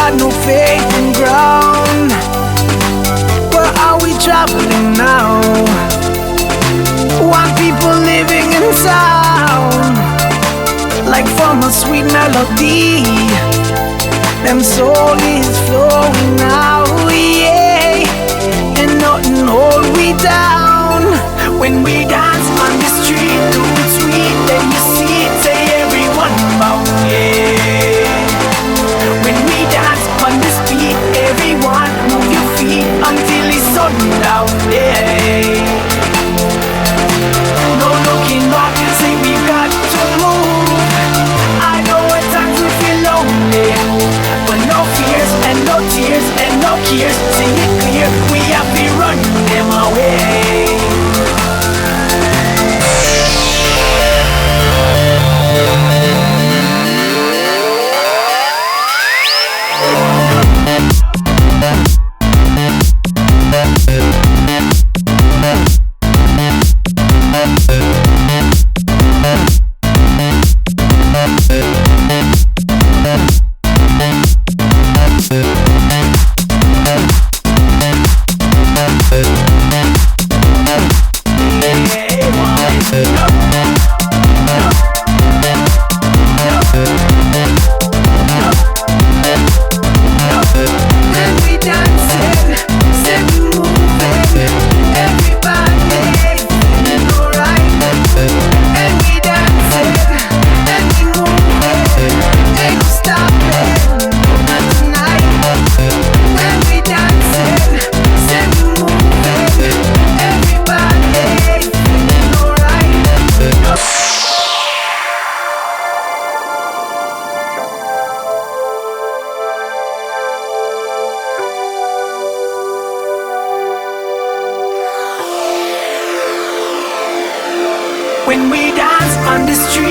got no faith in ground. Where are we traveling now? While people living in sound, like from a sweet melody, them soul is flowing now, yeah. And nothing hold we down. When we dance on the street, do it sweet, then you see it, say everyone bow, yeah. When we dance on the street, everyone move your feet until it's sundown, yeah. No looking back, say we got to move. I know at times we feel lonely, but no fears and no tears and no cares. Sing it clear, we have to run them away. When we dance on the street.